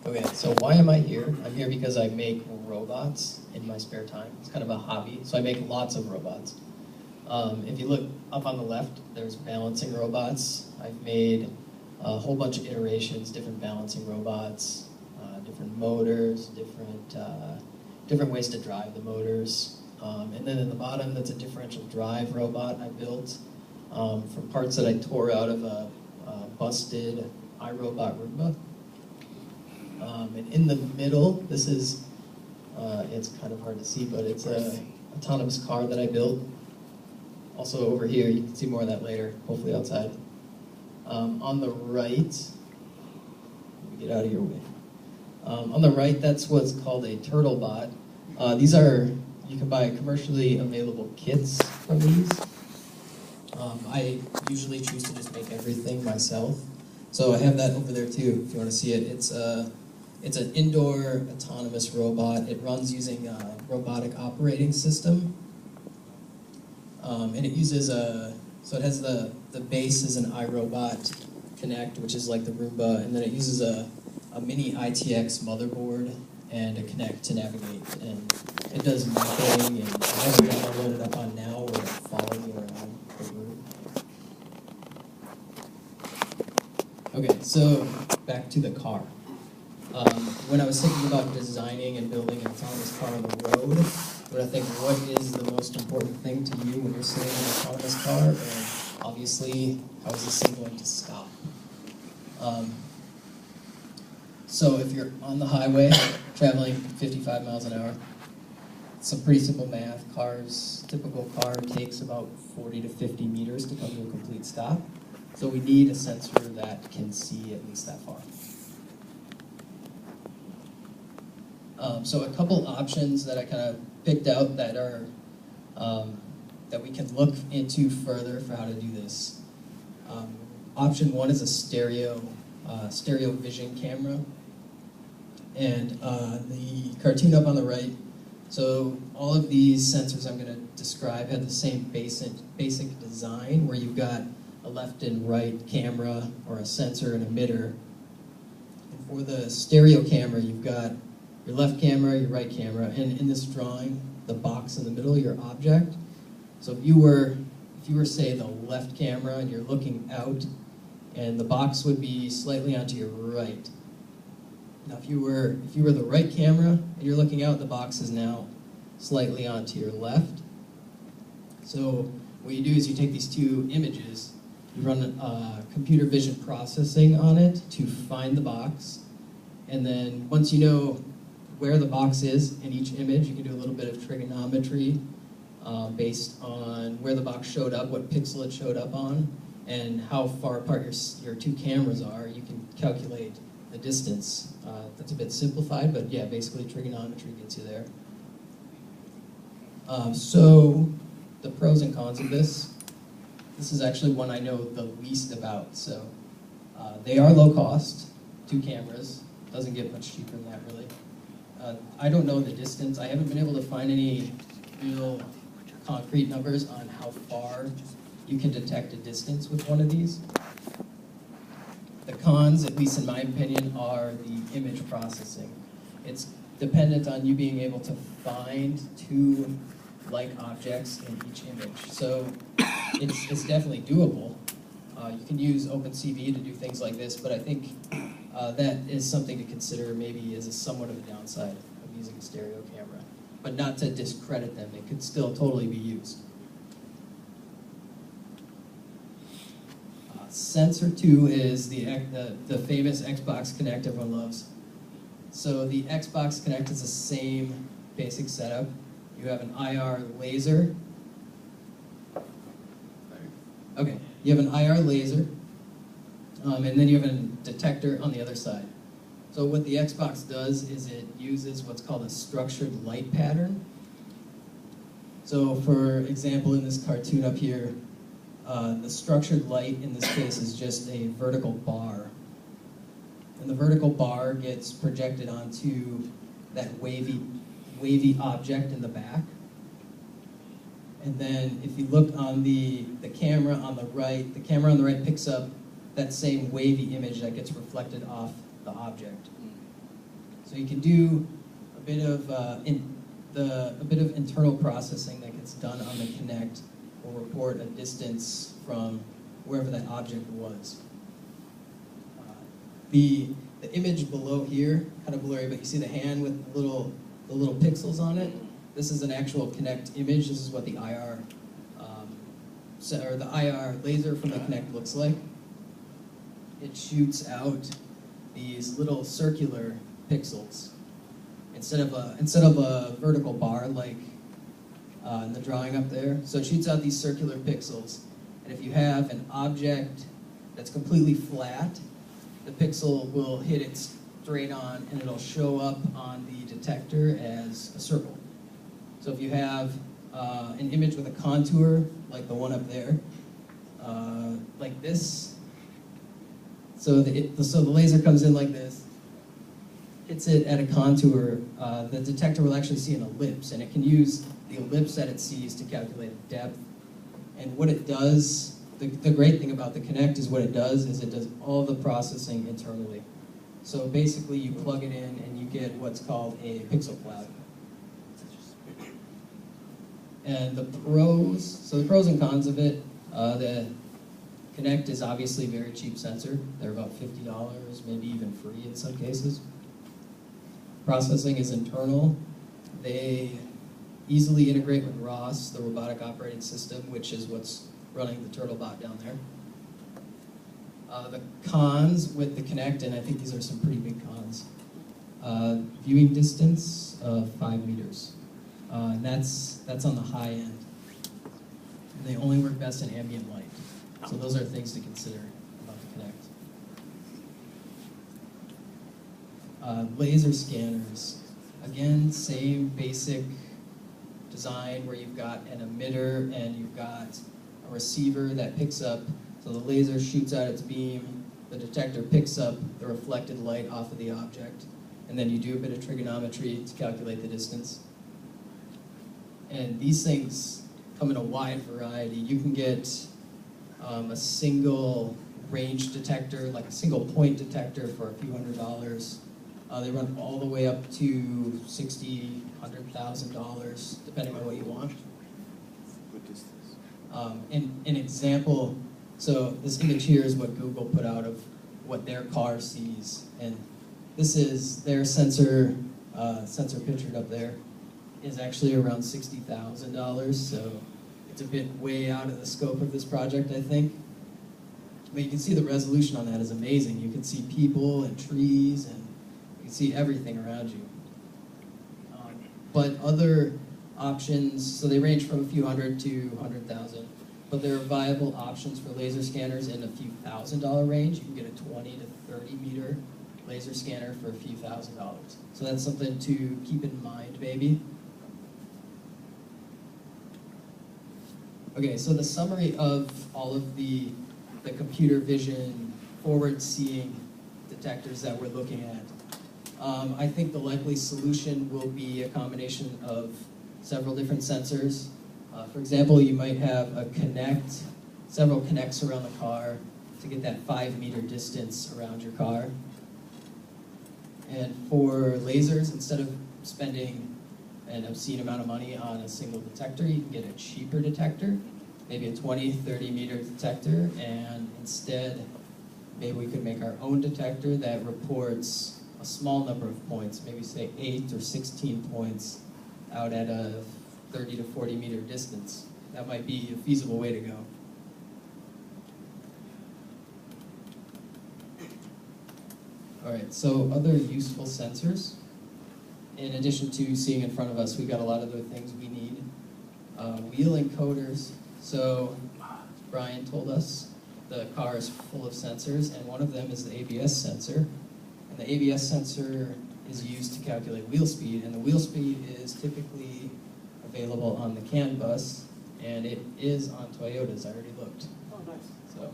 Okay, so why am I here? I'm here because I make robots in my spare time. It's kind of a hobby, so I make lots of robots. If you look up on the left, there's balancing robots. I've made a whole bunch of iterations, different balancing robots, different motors, different ways to drive the motors. And then in the bottom, that's a differential drive robot I built from parts that I tore out of a busted iRobot Roomba. And in the middle, this is, it's kind of hard to see, but it's an autonomous car that I built. Also over here, you can see more of that later, hopefully outside. On the right, let me get out of your way. On the right, that's what's called a turtle bot. These are, you can buy commercially available kits from these. I usually choose to just make everything myself. So I have that over there too, if you want to see it. It's an indoor autonomous robot. It runs using a robotic operating system. And it uses so it has the base is an iRobot Kinect, which is like the Roomba, and then it uses a mini ITX motherboard and a Kinect to navigate. And it does mapping, and I have it downloaded up on now where it follows me around the room. Okay, so back to the car. When I was thinking about designing and building an autonomous car on the road, but I think what is the most important thing to you when you're sitting in an autonomous car, and obviously, how is this thing going to stop? So if you're on the highway, traveling 55 miles an hour, some pretty simple math. Typical car takes about 40 to 50 meters to come to a complete stop. So we need a sensor that can see at least that far. So a couple options that I kind of picked out that are that we can look into further for how to do this. Option one is a stereo vision camera, and the cartoon up on the right. So all of these sensors I'm going to describe have the same basic design, where you've got a left and right camera or a sensor and emitter. And for the stereo camera, you've got your left camera, your right camera, and in this drawing, the box in the middle, your object. So if you were say the left camera and you're looking out, and the box would be slightly onto your right. Now if you were the right camera and you're looking out, the box is now slightly onto your left. So what you do is you take these two images, you run computer vision processing on it to find the box, and then once you know where the box is in each image, you can do a little bit of trigonometry based on where the box showed up, what pixel it showed up on, and how far apart your two cameras are. You can calculate the distance. That's a bit simplified, but yeah, basically trigonometry gets you there. So the pros and cons of this. This is actually one I know the least about. So they are low cost, 2 cameras. Doesn't get much cheaper than that, really. I don't know the distance. I haven't been able to find any real concrete numbers on how far you can detect a distance with one of these. The cons, at least in my opinion, are the image processing. It's dependent on you being able to find 2 like objects in each image. So it's definitely doable. You can use OpenCV to do things like this, but I think that is something to consider maybe as a somewhat of a downside of using a stereo camera. But not to discredit them, it could still totally be used. Sensor 2 is the famous Xbox Kinect everyone loves. So the Xbox Kinect is the same basic setup. You have an IR laser. Okay, you have an IR laser, and then you have a detector on the other side. So what the Xbox does is it uses what's called a structured light pattern. So for example, in this cartoon up here, the structured light in this case is just a vertical bar. And the vertical bar gets projected onto that wavy object in the back. And then if you look on the camera on the right picks up that same wavy image that gets reflected off the object. So you can do a bit of internal processing that gets done on the Kinect will report a distance from wherever that object was. The image below here, kind of blurry, but you see the hand with the little pixels on it. This is an actual Kinect image. This is what the IR laser from the Kinect looks like. It shoots out these little circular pixels instead of a vertical bar like in the drawing up there. So it shoots out these circular pixels, and if you have an object that's completely flat, the pixel will hit it straight on, and it'll show up on the detector as a circle. So if you have an image with a contour, like the one up there, like this, so the laser comes in like this, hits it at a contour, the detector will actually see an ellipse, and it can use the ellipse that it sees to calculate depth. And what it does, the great thing about the Kinect is what it does is it does all the processing internally. So basically you plug it in and you get what's called a pixel cloud. And the pros and cons of it, the Kinect is obviously a very cheap sensor. They're about $50, maybe even free in some cases. Processing is internal. They easily integrate with ROS, the robotic operating system, which is what's running the TurtleBot down there. The cons with the Kinect, and I think these are some pretty big cons. Viewing distance of 5 meters. And that's on the high end. They only work best in ambient light. So those are things to consider about the Kinect. Laser scanners. Again, same basic design where you've got an emitter and you've got a receiver that picks up. So the laser shoots out its beam, the detector picks up the reflected light off of the object, and then you do a bit of trigonometry to calculate the distance. And these things come in a wide variety. You can get a single range detector, like a single point detector for a few $100s. They run all the way up to $60,000, $100,000, depending on what you want. What is this? An example, so this image here is what Google put out of what their car sees. And this is their sensor pictured up there, is actually around $60,000, so it's a bit way out of the scope of this project, I think. But you can see the resolution on that is amazing. You can see people and trees, and you can see everything around you. But other options, so they range from a few hundred to 100,000, but there are viable options for laser scanners in a few $1,000 range. You can get a 20 to 30 meter laser scanner for a few $1,000. So that's something to keep in mind, maybe. Okay, so the summary of all of the computer vision forward-seeing detectors that we're looking at. I think the likely solution will be a combination of several different sensors. For example, you might have a Kinect, several Kinects around the car to get that 5 meter distance around your car. And for lasers, instead of spending an obscene amount of money on a single detector, you can get a cheaper detector, maybe a 20, 30 meter detector, and instead, maybe we could make our own detector that reports a small number of points, maybe say 8 or 16 points out at a 30 to 40 meter distance. That might be a feasible way to go. All right, so other useful sensors. In addition to seeing in front of us, we've got a lot of other things we need. Wheel encoders. So Brian told us the car is full of sensors, and one of them is the ABS sensor. And the ABS sensor is used to calculate wheel speed, and the wheel speed is typically available on the CAN bus, and it is on Toyotas. I already looked. Oh, nice. So,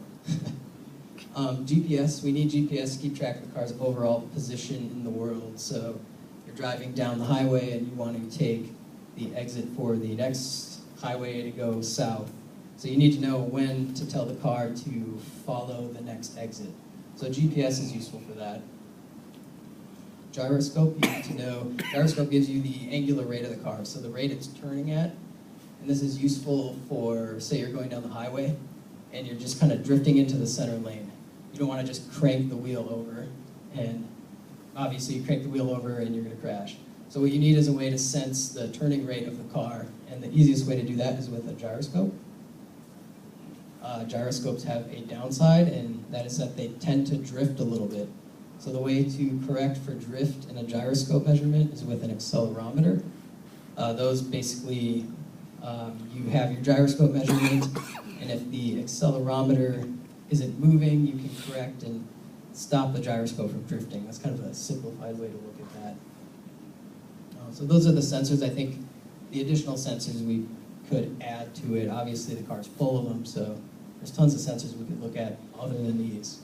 GPS, we need GPS to keep track of the car's overall position in the world. So you're driving down the highway and you want to take the exit for the next highway to go south. So you need to know when to tell the car to follow the next exit. So GPS is useful for that. gyroscope, you need to know, gyroscope gives you the angular rate of the car, so the rate it's turning at. And this is useful for, say you're going down the highway, and you're just kind of drifting into the center lane. You don't want to just crank the wheel over, and obviously you crank the wheel over and you're going to crash. So what you need is a way to sense the turning rate of the car, and the easiest way to do that is with a gyroscope. Gyroscopes have a downside, and that is that they tend to drift a little bit. So the way to correct for drift in a gyroscope measurement is with an accelerometer. Those basically, you have your gyroscope measurement, and if the accelerometer isn't moving, you can correct and stop the gyroscope from drifting. That's kind of a simplified way to look at that. So those are the sensors. I think the additional sensors we could add to it. Obviously, the car's full of them, so there's tons of sensors we could look at other than these.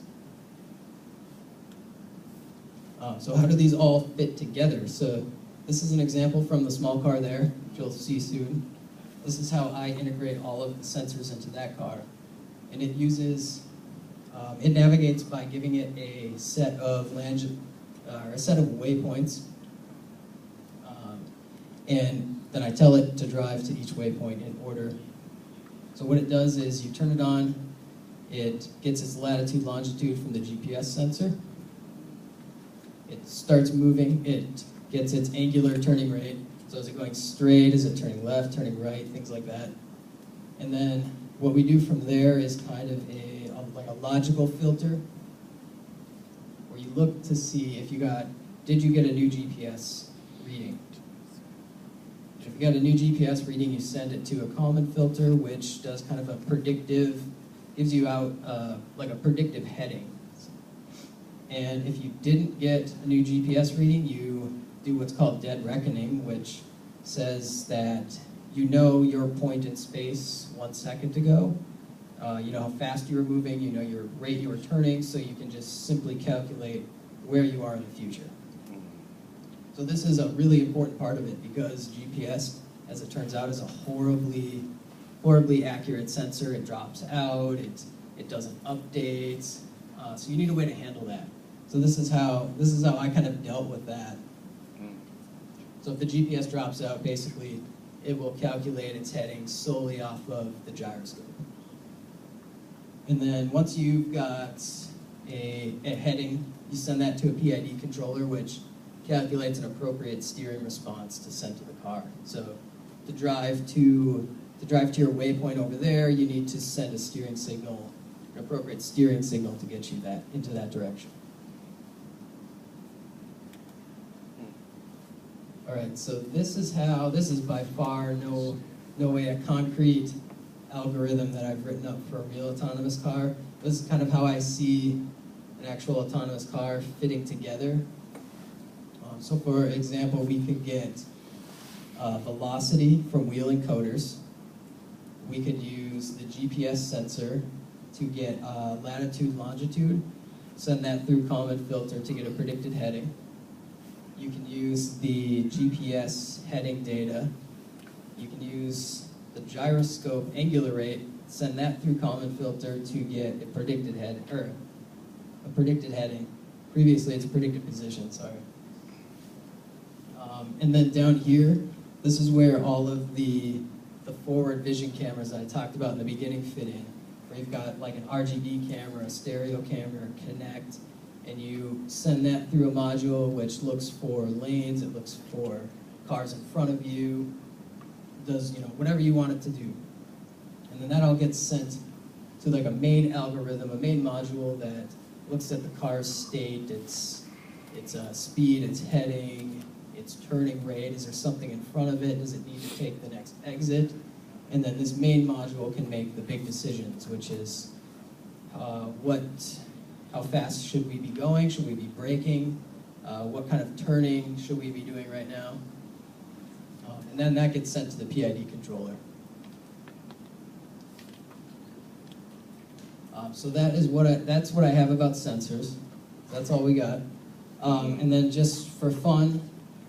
So how do these all fit together? So this is an example from the small car there, which you'll see soon. This is how I integrate all of the sensors into that car. And it uses, it navigates by giving it a set of waypoints. And then I tell it to drive to each waypoint in order. So what it does is you turn it on, it gets its latitude, longitude from the GPS sensor. It starts moving, it gets its angular turning rate. So is it going straight, is it turning left, turning right, things like that. And then what we do from there is kind of like a logical filter, where you look to see if did you get a new GPS reading? If you got a new GPS reading, you send it to a common filter, which does kind of a predictive, gives you out like a predictive heading. And if you didn't get a new GPS reading, you do what's called dead reckoning, which says that you know your point in space 1 second ago. You know how fast you were moving, you know your rate you were turning, so you can just simply calculate where you are in the future. So this is a really important part of it, because GPS, as it turns out, is a horribly accurate sensor. It drops out, it doesn't update, so you need a way to handle that. So this is how I kind of dealt with that. So if the GPS drops out, basically it will calculate its heading solely off of the gyroscope. And then once you've got a heading, you send that to a PID controller, which calculates an appropriate steering response to send to the car. So to drive to your waypoint over there, you need to send a steering signal, an appropriate steering signal to get you into that direction. All right, so this is by far no way a concrete algorithm that I've written up for a real autonomous car. This is kind of how I see an actual autonomous car fitting together. So for example, we could get velocity from wheel encoders. We could use the GPS sensor to get latitude, longitude, send that through common filter to get a predicted heading. You can use the GPS heading data. You can use the gyroscope angular rate, send that through common filter to get a predicted heading. Previously, it's a predicted position, sorry. And then down here, this is where all of the forward vision cameras that I talked about in the beginning fit in, where you've got like an RGB camera, a stereo camera, Kinect, and you send that through a module which looks for lanes, it looks for cars in front of you, does whatever you want it to do. And then that all gets sent to like a main algorithm, a main module that looks at the car's state, its speed, its heading, its turning rate. Is there something in front of it? Does it need to take the next exit? And then this main module can make the big decisions, which is how fast should we be going? Should we be braking? What kind of turning should we be doing right now? And then that gets sent to the PID controller. So that's what I have about sensors. That's all we got. And then just for fun,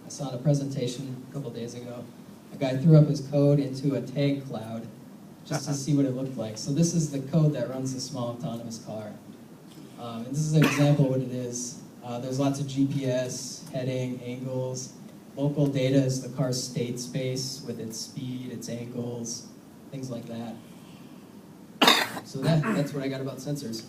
I saw in a presentation a couple days ago, a guy threw up his code into a tag cloud just to see what it looked like. So this is the code that runs the small autonomous car. And this is an example of what it is. There's lots of GPS, heading, angles. Local data is the car's state space with its speed, its angles, things like that. So that's what I got about sensors.